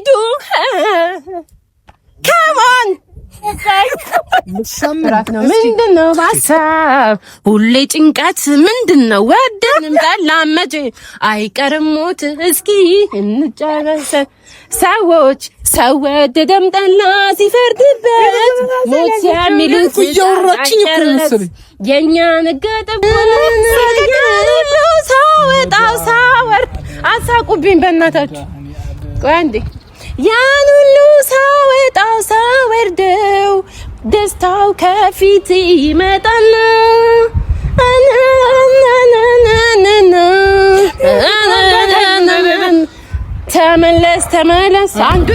ሂዱ ካሞን ምንድነው ሀሳብ ሁሌ ጭንቀት ምንድነው ወደንም ጠላም መቼ አይቀርም ሞት እስኪ እንጨረስ ሰዎች ሰው ወደደም ጠላ ሲፈርድበት ሞት ሲያሚሉት እያወራችኝ እኮ መሰለኝ የኛ ነገጠቡን ሳወጣው ሳወርድ አሳቁብኝ በእናታችሁ ቆይ አንዴ ያን ሁሉ ሳወጣው ሳወርደው ደስታው ከፊት ይመጣና ተመለስ አንዱ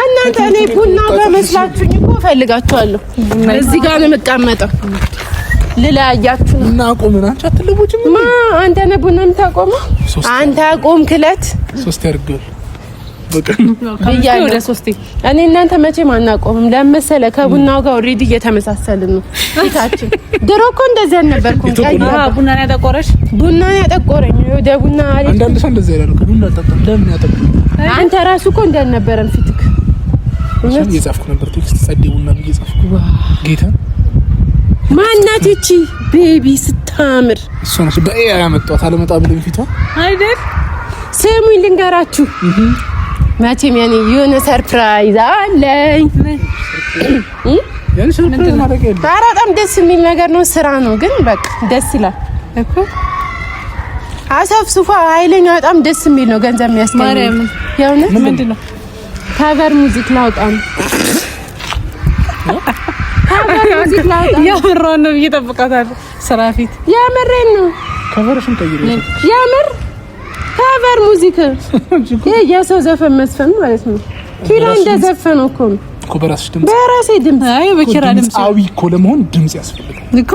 እናንተ እኔ ቡና በመስላችሁኝ እኮ እፈልጋችኋለሁ እዚህ ጋር ነው የምቀመጠው ልላያችሁ እና ቆመና አትልቦጭም አንተ ነህ ቡና የምታቆመው አንተ አቆም ክለት 3 ያርጋል በቀን በያለ ወደ 3 እኔ እናንተ መቼም አናቆምም ለምሳሌ ከቡናው ጋር ኦሬዲ እየተመሳሰልን ነው ፊታችን ድሮ እኮ እንደዚህ አልነበርኩም ቡና ያጠቆረኝ ወደ ቡና አለኝ አንዳንድ ሰው እንደዚህ ያለው ቡና ተጠጣም ለምን ያጠቆረ አንተ ራሱ እኮ እንዳልነበረን ፊትክ እኔ እየጻፍኩ ነበር ቴክስት ጸዴ ቡና እየጻፍኩ ጌታ ማናት እቺ ቤቢ ስታምር እሷ ነች በኤአይ ያመጣት አለመጣ ብለኝ ፊቷ አይደል ስሙኝ ልንገራችሁ መቼም ያኔ የሆነ ሰርፕራይዝ አለኝ ያን ሰርፕራይዝ ማድረግ የለም በጣም ደስ የሚል ነገር ነው ስራ ነው ግን በቃ ደስ ይላል እኮ አሰፍሱፋ ኃይለኛ በጣም ደስ የሚል ነው ገንዘብ የሚያስገኝ ማርያም የሆነ ምንድነው ካቨር ሙዚክ ላውጣ ነው ሙዚክ ላውጣ ያምራን ነው እየጠበቃታለሁ ስራ ፊት ያምሬን ነው ከቨርሽን ቀይሬ ያምር ካቨር ሙዚክ የሰው ዘፈን መስፈን ማለት ነው ኪራ እንደዘፈነው እኮ በራሴ ድምጽ አይ በኪራ ድምጽ አዊ እኮ ለመሆን ድምጽ ያስፈልጋል እኮ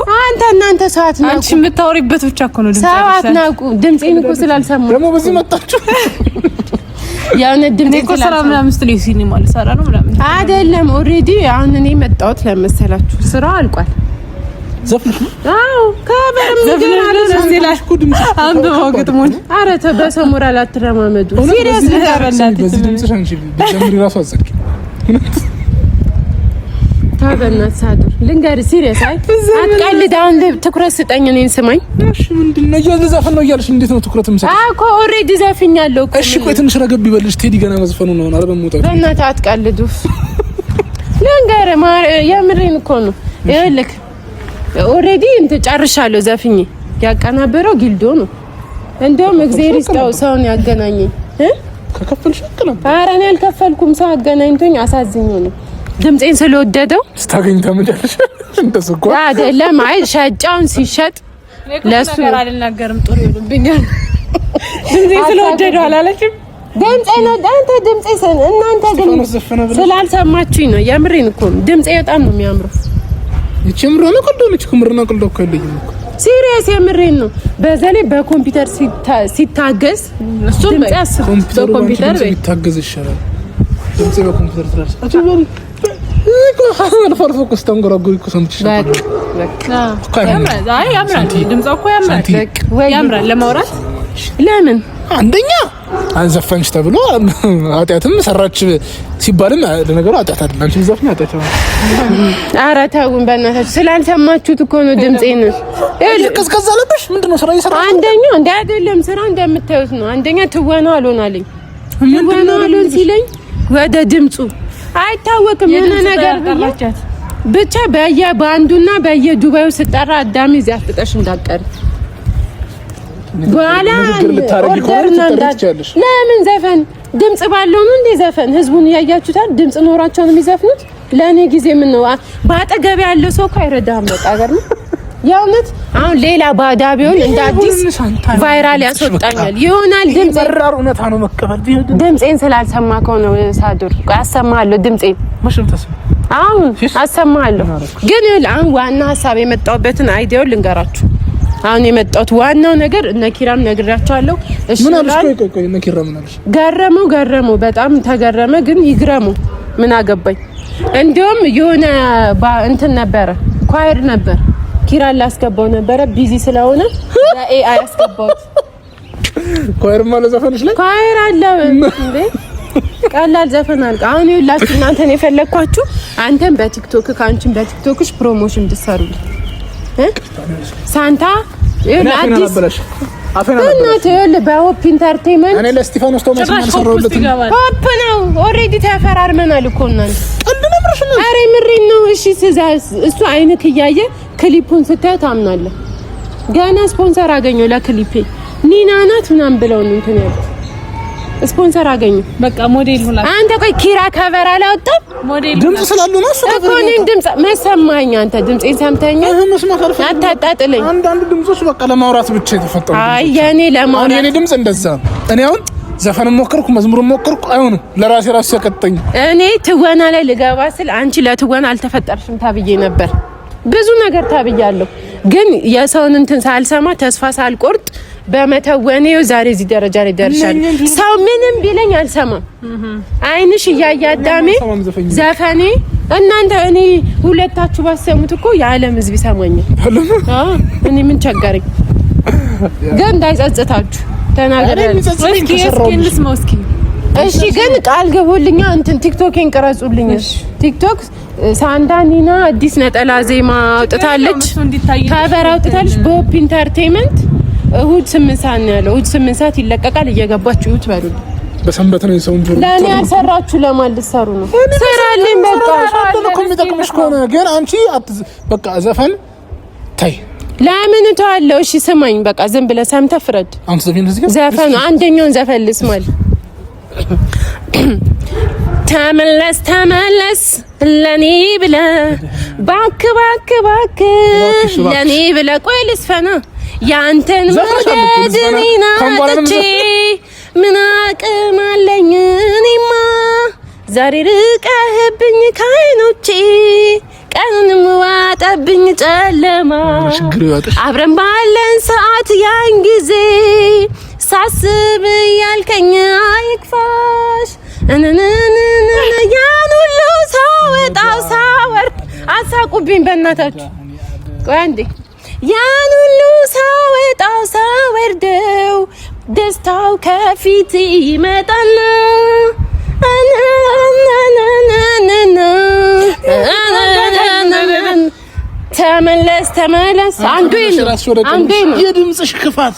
አንተ ሰዓት ነው አንቺ የምታወሪበት ብቻ እኮ ነው ድምጽ ሰዓት ነው ድምጽን እኮ ስላልሰማሁ ደግሞ በዚህ መጣችሁ ያው ድምጽ እኮ ስራ ምናምን ስትል ሲኒማ ልሰራ ነው ምናምን አይደለም ኦሬዲ አሁን እኔ መጣሁት ለመሰላችሁ ስራው አልቋል ዘፍነሽ አዎ ከበረም ይገራል ስለዚህ እኮ ድምጽ አንብበው ግጥሙን ኧረ በሰው ሞራል አትረማመዱ ሲሪየስ ለታረናት በዚህ ድምጽ ሻንቺ ጀምሪ ራሱ አዘቂ ታበናት ሳዱር ልንገር ሲሪየስ አትቀልድ አሁን ትኩረት ስጠኝ እኔን ስማኝ እሺ ምንድነው እየዘፈን ነው እያልሽ እንዴት ነው ትኩረት የምሰጠው እኮ ኦሬዲ ዘፍኛለሁ እኮ እሺ ቆይ ትንሽ ረገብ ይበልሽ ቴዲ ገና መዝፈኑ ነው አረበ ሞታ በእናትህ አትቀልዱ ልንገር የምሬን እኮ ነው ይልክ ኦሬዲ ጨርሻለሁ ዘፍኝ ያቀናበረው ጊልዶ ነው እንደውም እግዚአብሔር ይስጠው ሰውን ያገናኘኝ ከከፈልሽ አቀናበረ ኧረ እኔ አልከፈልኩም ሰው አገናኝቶኝ አሳዝኞ ነው ድምጼን ስለወደደው ስታገኝ ታመጫለሽ እንደሰቆ አይደለም አይ ሸጫውን ሲሸጥ ለሱ አልናገርም ጥሩ ይሉብኛል ድምጼን ስለወደደው አላለችም ድምጼን አንተ ድምጼን እናንተ ግን ስላልሰማችሁኝ ነው የምሬን እኮ ድምጼ በጣም ነው የሚያምረው ይችምሩ ነው ቆንጆ ኩምርና ቆንጆ እኮ አይለኝም እኮ ሲሪየስ የምሬን ነው በዘሌ በኮምፒውተር ሲታገዝ እሱም በኮምፒውተር ሲታገዝ ይሻላል ድምጼ በኮምፒውተር ትራስ አትበል አልፎ ኮስተንጎራጎሪ ኮሰምትሽ ያምራል ድምጽ እኮ ያምራል ለማውራት ለምን አንደኛ አንዘፈንሽ ተብሎ ኃጢአትም ሰራች ሲባልም ለነገሩ ኃጢአት አይደል አንቺ ዘፈን ኃጢአት ነው ኧረ ተውን በእናታችሁ ስላልሰማችሁት እኮ ነው ድምጼን ቀዝቀዝ አለብሽ ምንድነው ስራ እየሰራ አንደኛ እንደ አይደለም ስራ እንደምታዩት ነው አንደኛ ትወናው አልሆናለኝ ትወናው አልሆን ሲለኝ ወደ ድምጹ አይታወቅም የሆነ ነገር ብቻ በየባንዱና በየዱባዩ ስጠራ አዳሚ እዚያ አፍጥጠሽ እንዳትቀር በኋላ ለምን ዘፈን ድምጽ ባለው ነው እንዴ ዘፈን ህዝቡን ያያችሁታል ድምጽ ኖራቸው ነው የሚዘፍኑት ለኔ ጊዜ ምን ነው ባጠገብ ያለው ሰው ካይረዳም በቃ አገር ነው ያውነት አሁን ሌላ ባዳቢውን እንደ አዲስ ቫይራል ያስወጣኛል ይሆናል ድምጽ እውነታ ነው መቀበል ድምጼን ስላልሰማከው ነው ሳዱር አሰማለሁ ድምጼን ማሽም ተሰማ አሁን አሰማለሁ ግን አሁን ዋና ሐሳብ የመጣውበትን አይዲያው ልንገራችሁ አሁን የመጣው ዋናው ነገር እነ ኪራም ነግራቸዋለሁ እሺ ምን አልሽ ቆይ እነ ኪራም ምን አልሽ ገረመው በጣም ተገረመ ግን ይግረመው ምን አገባኝ እንደውም የሆነ እንትን ነበረ ኳየር ነበር ኪራ ላስገባው ነበረ ቢዚ ስለሆነ ኤአይ አስገባሁት። ኳየር ማለት ዘፈንሽ ላይ ኳየር አለ እንዴ? ቀላል ዘፈን አልኩ። አሁን ይኸውላችሁ እናንተን የፈለኳችሁ አንተን በቲክቶክ ካንቺን በቲክቶክሽ ፕሮሞሽን እንድትሰሩልኝ ሳንታ አዲስ በሆፕ ኢንተርቴይንመንት እኔ ለስቲፋኖስ ቶማስ ማሰራውለት ሆፕ ነው። ኦሬዲ ተፈራርመናል እኮ እናንተ አሬ ምሪን ነው። እሺ እሱ አይንክ እያየ ክሊፑን ስታይ ታምናለህ። ገና ስፖንሰር አገኘው ለክሊፔ ኒና ናት ምናምን ብለው ነው እንትን ያለው ስፖንሰር አገኘ። በቃ ሞዴል ሆና አንተ ቆይ ኪራ ከቨር አላወጣም ሞዴል ድምጽ ስላሉ ነው እሱ እኮ እኔን ድምጽ መሰማኝ። አንተ ድምጽን ሰምተኸኛል? አታጣጥለኝ። አንዳንድ ድምጾች በቃ ለማውራት ብቻ የተፈጠሩ አይ የኔ ለማውራት የኔ ድምጽ እንደዛ እኔ አሁን ዘፈን ሞከርኩ መዝሙር ሞከርኩ አይሆንም። ለራሴ ራስ ያቀጠኝ እኔ ትወና ላይ ልገባ ስል አንቺ ለትወና አልተፈጠርሽም ታብዬ ነበር። ብዙ ነገር ታብያለሁ፣ ግን የሰውን እንትን ሳልሰማ ተስፋ ሳልቆርጥ በመተወኔው ዛሬ እዚህ ደረጃ ላይ ደርሻለሁ። ሰው ምንም ቢለኝ አልሰማም። አይንሽ እያያዳሜ ዘፈኔ እናንተ እኔ ሁለታችሁ ባሰሙት እኮ የዓለም ሕዝብ ይሰማኛል። እኔ ምን ቸገረኝ? ግን እንዳይጸጽታችሁ ተናገራለሁ። እሺ ግን ቃል ገቡልኛ እንትን ቲክቶኬን ቅረጹልኝ። ቲክቶክ ሳንዳኒና አዲስ ነጠላ ዜማ አውጥታለች፣ ካቨር አውጥታለች በሆፕ ኢንተርቴይንመንት። እሁድ 8 ሰዓት ነው ያለው። እሁድ 8 ሰዓት ይለቀቃል። እየገባችሁ ይሁት በሉ። በሰንበት ነው የሰውን ጆሮ ለኔ ያልሰራችሁ ለማን ልትሰሩ ነው? ስራልኝ በቃ አጥቶ የሚጠቅምሽ ከሆነ ግን አንቺ በቃ ዘፈን ታይ ለምን ተዋለው? እሺ ስማኝ፣ በቃ ዝም ብለህ ሰምተህ ፍረድ። አንተ ዘፈኑ አንደኛውን ዘፈን ልስማል። ተመለስ ተመለስ ለኔ ብለህ ባክ ለኔ ብለህ ቆይ ልስፈና ያንተን መውደድ እኔና አጥቼ ምን አቅም አለኝ እኔማ ዛሬ ርቀህብኝ ከዓይኖቼ ቀኑንም ዋጠብኝ ጨለማ አብረን ባለን ሰዓት ያን ጊዜ ሳስብ ያልከኝ አይክፋሽ ያን ሁሉ ሳወጣው ሳወርድ አሳቁብኝ በእናታችሁ ቆይ አንዴ ያን ሁሉ ሳወጣው ሳወርደው ደስታው ከፊት ይመጣና ተመለስ አንዱ የድምጽሽ ክፋት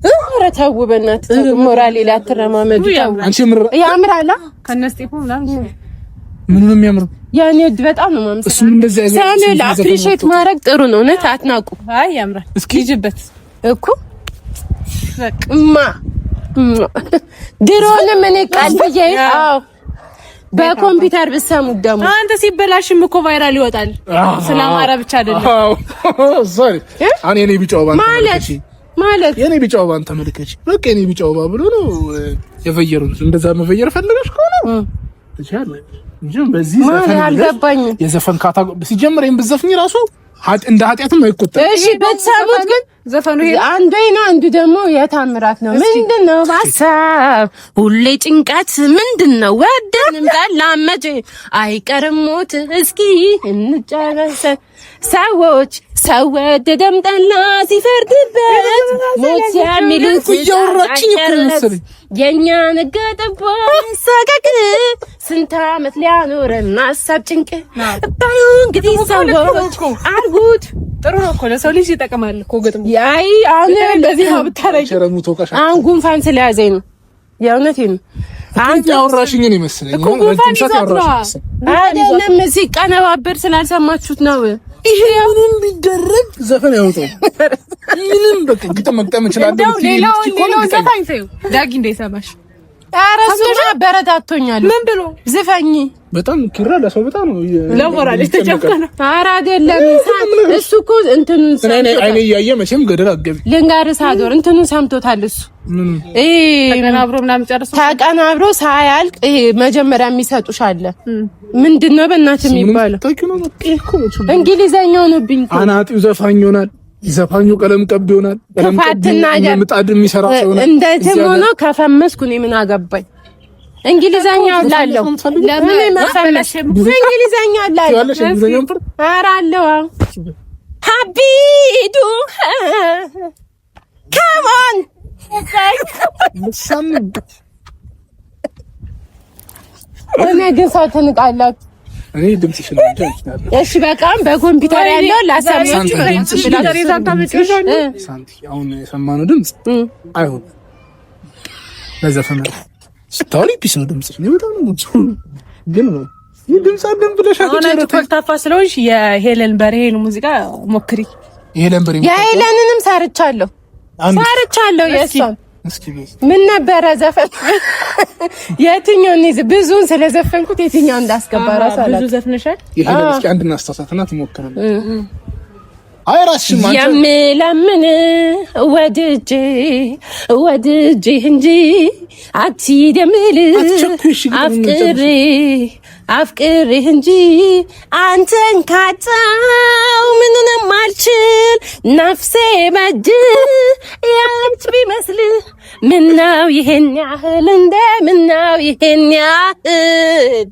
ኧረ ተው በእናትህ ሞራል ላትረማመዱ አንቺ ያምራል ከነስጤፉ ምናምን ምን ነው የሚያምር ያኔ በጣም ነው ማምሰል እሱ እንደዚህ አይነት ሳኔ አፕሪሺየት ማድረግ ጥሩ ነው። እውነት አትናቁ። አይ ያምራል። እስኪ ሂጂበት እኮ በቃማ ድሮንም እኔ ቃል ብዬ አዎ በኮምፒውተር ብሰሙት ደግሞ አንተ ሲበላሽም እኮ ቫይራል ይወጣል። ስለማራ ብቻ አይደለም። አዎ ሶሪ አኔ እኔ ቢጫው ማለት የኔ ቢጫው ባን ተመልከች። በቃ የኔ ቢጫው ባ ብሎ ነው የፈየሩት። እንደዛ መፈየር ፈልገሽ ከሆነ ትችላለሽ እንጂ በዚህ ዘፈን አልገባኝም። የዘፈን ካታጎ ሲጀምር ይሄን ብዘፍኝ ራሱ እንደ ኃጢአትም አይቆጠርም። እሺ በተሰሙት ግን ዘፈኑ ይሄ አንዱ ደግሞ የታምራት ነው። ምንድነው ሀሳብ ሁሌ ጭንቀት ምንድነው? ወደንም ጠላመጭ አይቀርም ሞት እስኪ እንጨረሰ ሰዎች ሰው ወደደም ጠላ ሲፈርድበት ሞት ሲያሚሉት እያወራችኝ እኮ መሰለኝ የኛ ነገጠባ ሰቀቅ ስንት ዓመት ሊያኖረን ሀሳብ ጭንቅ ባሉ እንግዲህ ሰዎች አርጉት። ጥሩ ነው እኮ ለሰው ልጅ ይጠቅማል እኮ ግጥሙ። አይ አሁን እንደዚህ ነው ብታረጊ። አሁን ጉንፋን ስለያዘኝ ነው የእውነቴን ነው። አንተ ያወራሽኝ ነው መሰለኝ እኮ ጉንፋን ይዛት አይደለም ሲቀነባበር ስላልሰማችሁት ነው። ይሄ ምንም ቢደረግ ዘፈን ያወጣው ምንም በቃ ግጥም መቅጠም ይችላል። ሌላው ዘፋኝ ተይው ዳጊ እንደሰማሽ አረሱና በረታቶኛል። ምን ብሎ ዝፈኝ በጣም ኪራ ለሰው በጣም ነው ለሞራል ተጨፈነ። ኧረ አይደለም እሱ እኮ እንትኑን አይኔ እያየ መቼም ገደል አገቢ ልንጋርስ አዶር እንትኑን ሰምቶታል እሱ ተቀናብሮ ምናምን ጨርሶ ተቀናብሮ ሳያልቅ መጀመሪያ የሚሰጡሽ አለ። ምንድነው በእናትህ የሚባለው እንግሊዘኛው ነው ብኝ አናጢው ዘፋኝ ይሆናል። ዘፋኙ ቀለም ቀብ ይሆናል። ቀለም ቀብ ምጣድ የሚሰራ ሰው ነው። እንደዚህ ሆኖ ከፈመስኩ እኔ ምን አገባኝ? እንግሊዘኛው ላለው ለምን መፈመስ እንግሊዘኛው ላለው ኧረ አለው ሀቢዱ እኔ ግን ሰው ትንቃላችሁ። እኔ ድምጽሽ ነው እንጂ እሺ በቃም በኮምፒውተር ያለው ላሳማችሁ ሳንቲ አሁን የሰማነው ድምጽ አይሆን ለዘፈን ስታወሪ ፒስ ነው ድምጽሽ ነው በጣም ነው ግን ነው ይህ ድምጽ አደም ብለሽ አሁን ኮልታፋ ስለሆንሽ የሄለን በርሄን ሙዚቃ ሞክሪ። የሄለንንም ሰርቻለሁ የእሷን ምን ነበረ ዘፈን የትኛውን ይዝ ብዙን ስለዘፈንኩት የትኛው እንዳስገባ ራሱ አላ ብዙ ዘፍነሻል። የሄለን እስኪ አንድ እናስተሳሰና ትሞክራለሽ። አይ ራስሽ ማንተ የምለምን ወድጄ እንጂ አትደምል አፍቅሬ እንጂ አንተን ካጣው ምንንም አልችል ነፍሴ መድ ያንቺ ቢመስል ምነው ይሄን ያህል እንደምነው ይሄን ያህል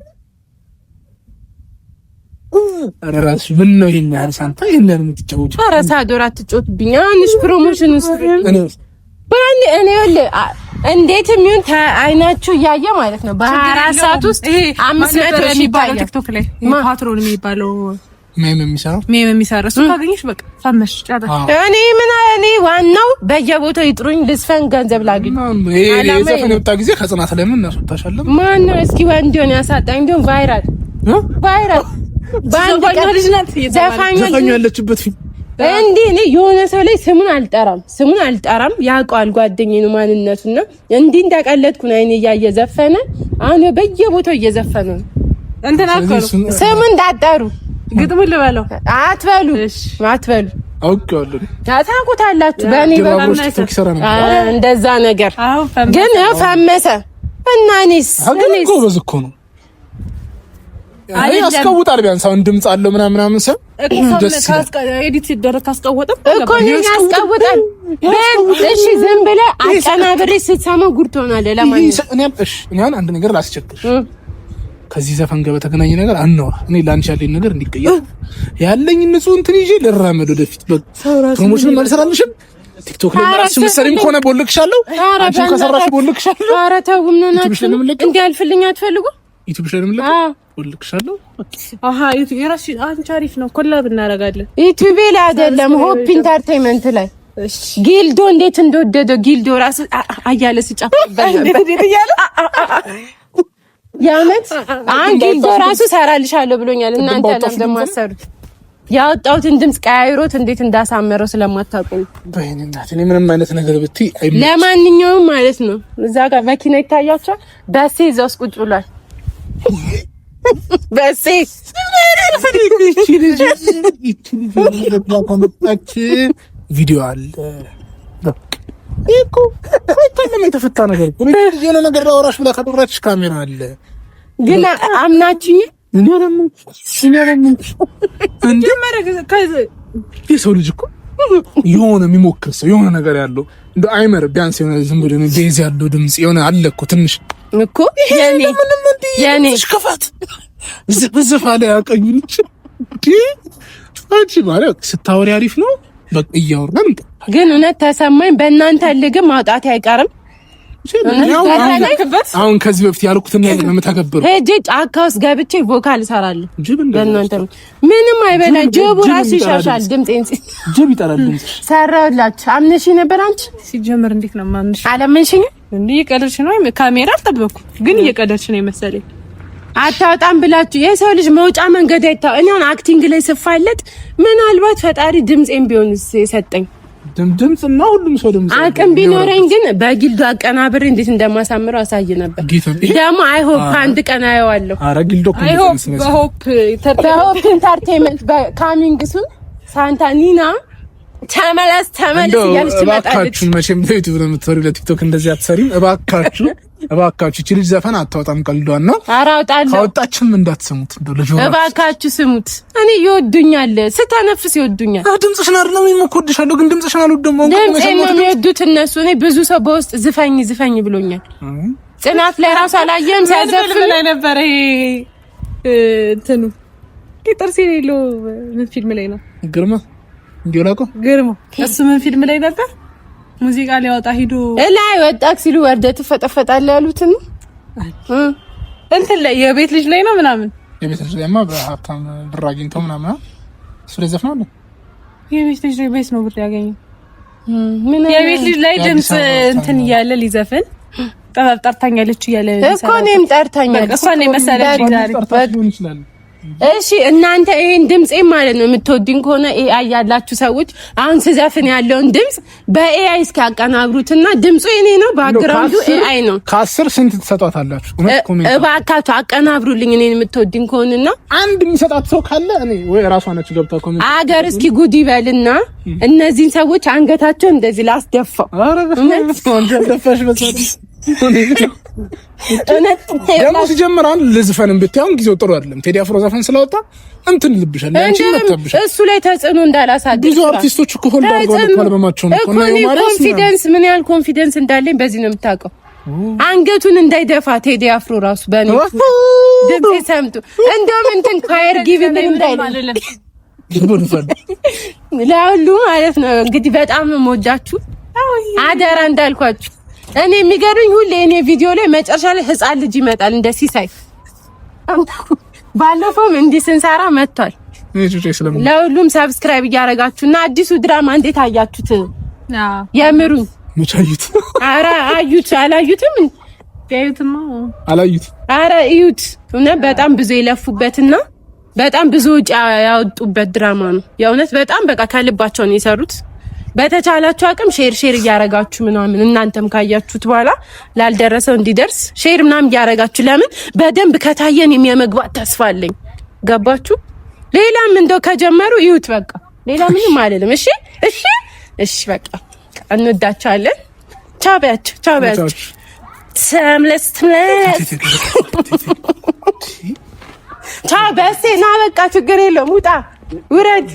አራራሽ ምን ነው ይሄን ያህል ሳንታ ይሄንን የምትጫወቹ? ኧረ ሳዶር አትጫወትብኝ። አንሽ ፕሮሞሽን እኔ እንዴት የሚሆን አይናችሁ እያየ ማለት ነው። በ24 ሰዓት ውስጥ 500 ሺህ ባለው ቲክቶክ ላይ ፓትሮል የሚባለው ሜም የሚሰራ እሱ ካገኘሽ በቃ ፈመሽ ጫታ። እኔ ዋናው በየቦታው ይጥሩኝ ልስፈን ገንዘብ ላግኝ። ይሄ ዘፈን የወጣ ጊዜ ከጽናት ላይ ምን እናስወጣሻለን? ማን ነው እስኪ ወንድ ሆነ ያሳጣኝ? እንደውም ቫይራል ባንድ ልጅ ናት ዘፋኝ ያለችበት ፊልም እንዴ እኔ የሆነ ሰው ላይ ስሙን አልጠራም ያውቀዋል ጓደኛዬ ነው ማንነቱና እንዲህ እንዳቀለጥኩ ነው አይኔ እያየዘፈነ አሁን በየቦታው እየዘፈነ ነው። እንትና አከሩ ስሙን እንዳጠሩ ግጥም ልበለው አትበሉ አውቀዋለሁ ታውቁታላችሁ። በእኔ እንደዛ ነገር ግን ፈመሰ እና እኔስ ጎበዝ እኮ ነው። አይ አስቀውጣል ቢያንስ አሁን ድምጽ አለው ምናምን ሰው ኤዲት ሲደረግ ካስቀወጠም እኮ ነው ያስቀውጣል። እሺ ዝም ብለህ አቀናብሬ ስትሰማው ጉድ ትሆናለህ። ለማንኛውም እኔ አንድ ነገር ላስቸግር ከዚህ ዘፈን ጋር በተገናኘ ነገር አናወራ። እኔ ላንቺ ያለኝ ነገር እንዲቀየር ያለኝ ንጹህ እንትን ይዤ ልራመድ ወደፊት። ፕሮሞሽን ማልሰራልሽም ቲክቶክ ላይ ራስሽ መሰሪም ከሆነ ቦልክሻለሁ። አንቺ ከሰራሽ ቦልክሻለሁ። ኧረ ተው ምን ሆናችሁ እንዲያልፍልኝ አትፈልጉ? ዩቲዩብ ላይ ምንልክ ቦልክሻለሁ። አሃ ዩቲዩብ የራስሽ አንቺ አሪፍ ነው። ኮላብ እናደርጋለን። ዩቲዩብ ላይ አይደለም ሆፕ ኢንተርቴይንመንት ላይ ጊልዶ እንዴት እንደወደደው ጊልዶ ራስ አያለ ሲጫፈበት ነበር ያመት ጊልዶ ራሱ ሰራልሻለሁ ብሎኛል። እናንተ ለምን አሰሩት? ያወጣሁትን ድምጽ ቀያይሮት እንዴት እንዳሳመረው ስለማታውቁ በእናትህ እኔ ምንም አይነት ነገር ብትይ ለማንኛውም ማለት ነው እዛ ጋር መኪና ይታያቸዋል። በሴ እዛው ቁጭ ብሏል። በሴ ቪዲዮ አለ እኮ አይተለም የተፈታ ነገር እኮ የሆነ ነገር ላወራሽ ብላ ካጠራችሽ ካሜራ አለ። ግን አምናችኝ የሰው ልጅ እኮ የሆነ የሚሞክር ሰው የሆነ ነገር ያለው እንደ አይመር ቢያንስ የሆነ ዝም ብሎ ቤዝ ያለው ድምጽ የሆነ አለ እኮ ትንሽ እኮ የኔ ሽከፋት ዝብዝፍ አለ ያቀኙልሽ አንቺ ማለት ስታወሪ አሪፍ ነው። በቃ እያወራን ግን እውነት ተሰማኝ። በእናንተ ልግም ማውጣት አይቀርም። አሁን ከዚህ በፊት ያልኩትን ነገር ነው የምታከብረው። ሄጄ ጫካ ውስጥ ገብቼ ቮካል እሰራለሁ። በእናንተ ምንም አይበላ። ጅቡ ራሱ ይሻሻል ድምጼን ጅብ ይጠራል። ድምጽ ሰራሁላችሁ። አምነሽ ነበር አንቺ ሲጀመር እንዴት ነው ማምነሽ? አለምንሽኝ እንዴ እየቀለድሽ ነው? ካሜራ አልጠበቅኩ ግን እየቀለድሽ ነው መሰለኝ። አታውጣም ብላችሁ የሰው ልጅ መውጫ መንገድ አይታው። እኔ አሁን አክቲንግ ላይ ስፋለጥ ምናልባት ፈጣሪ ድምጼን ቢሆንስ የሰጠኝ ድምጽና ሁሉም ሰው ድምጽ አቅም ቢኖረኝ ግን በጊልዶ አቀናብሬ እንዴት እንደማሳምረው አሳይ ነበር። ደግሞ አይ ሆፕ አንድ ቀን አየዋለሁ። አረ ጊልዶ በሆፕ ኢንተርቴይንመንት በካሚንግ ሱን ሳንታኒና ተመለስ እያለች ትመጣለች። እባካችሁ መቼም በዩቲዩብ ነው የምትሰሩ፣ ለቲክቶክ እንደዚህ አትሰሪም። እባካችሁ እቺ ልጅ ዘፈን አታወጣም። ቀልዷን ነው። ኧረ አውጣለሁ። ካወጣችም እንዳትሰሙት እንደው ልጅ እባካችሁ ስሙት። እኔ ይወዱኛል፣ ስተነፍስ ይወዱኛል። ድምጽሽን አይደለም የምኮድሻለሁ፣ ግን ድምጽሽን አልወደም። ድምጽን ነው የሚወዱት እነሱ። እኔ ብዙ ሰው በውስጥ ዝፈኝ ብሎኛል። ጽናት ላይ ራሱ አላየም ሲያዘፍን ላይ ነበር። ይሄ እንትኑ ጥርስ የሌለው ምን ፊልም ላይ ነው? ግርማ እንዲላቆ ግርማ እሱ ምን ፊልም ላይ ነበር? ሙዚቃ ሊያወጣ ሂዶ ላይ ወጣክ ሲሉ ወርደህ ትፈጠፈጣለህ ያሉትን እንትን ላይ የቤት ልጅ ላይ ነው ምናምን የቤት ልጅ ላይማ በሀብታም ብር አግኝተው ምናምን እሱ ላይ ዘፍናል። የቤት ልጅ ላይ ቤት ነው ብር ያገኘው። የቤት ልጅ ላይ ድምጽ እንትን እያለ ሊዘፍን ጠርታኛለች እያለ እኮ እኔም ጠርታኛለች እሷ ነው መሰለኝ ዛሬ። እሺ እናንተ ይሄን ድምጽ ማለት ነው የምትወድኝ ከሆነ ኤአይ ያላችሁ ሰዎች አሁን ስዘፍን ያለውን ድምጽ በኤአይ እስካቀናብሩትና ድምጹ የኔ ነው፣ ባክግራውንዱ ኤአይ ነው። ከ10 ስንት ትሰጣታላችሁ? እባካችሁ አቀናብሩልኝ እኔን የምትወድኝ ከሆነና አንድ የሚሰጣት ሰው ካለ እኔ ወይ ራሷ ነች ገብታ ኮሜንት አገር እስኪ ጉድ ይበልና እነዚህን ሰዎች አንገታቸው እንደዚህ ላስደፋው። አረ ወንጀል ደፋሽ በሰጥ ደግሞ ሲጀምራን ልዝፈንም ብታዩን ጊዜው ጥሩ አይደለም። ቴዲ አፍሮ ዘፈን ስለወጣ እንትን ልብሻል አንቺ መተብሻል። እሱ ላይ ተጽዕኖ እንዳላሳድር ብዙ አርቲስቶች እኮ ሆልድ አድርገው አልበማቸው ነው እኮ ኮንፊደንስ ምን ያህል ኮንፊደንስ እንዳለኝ በዚህ ነው የምታውቀው። አንገቱን እንዳይደፋ ቴዲ አፍሮ ራሱ በእኔ ድምጼ ሰምቶ እንደውም እንትን ኳየር ጊቭ እንዳይል ለሁሉ ማለት ነው። እንግዲህ በጣም የምወዳችሁ አደራ እንዳልኳችሁ እኔ የሚገርምኝ ሁሌ እኔ ቪዲዮ ላይ መጨረሻ ላይ ህፃን ልጅ ይመጣል እንደ ሲሳይ። ባለፈውም እንዲህ ስንሰራ መጥቷል። ለሁሉም ሰብስክራይብ እያደረጋችሁና አዲሱ ድራማ እንዴት አያችሁት? የምሩኝ መቻዩት አራ አዩት አላዩትም? ያዩትማ አላዩት። አረ እዩት። እውነት በጣም ብዙ የለፉበትና በጣም ብዙ ወጪ ያወጡበት ድራማ ነው። የእውነት በጣም በቃ ከልባቸው ነው የሰሩት። በተቻላችሁ አቅም ሼር እያረጋችሁ ምናምን እናንተም ካያችሁት በኋላ ላልደረሰው እንዲደርስ ሼር ምናምን እያረጋችሁ ለምን በደንብ ከታየን የሚያመግባት ተስፋ አለኝ። ገባችሁ? ሌላም እንደው ከጀመሩ ይሁት በቃ ሌላ ምንም አይደለም። እሺ በቃ እንወዳችኋለን። ቻው በያችሁ። ሰምለስ ቻው በሴ ና በቃ ችግር የለውም። ውጣ ውረድ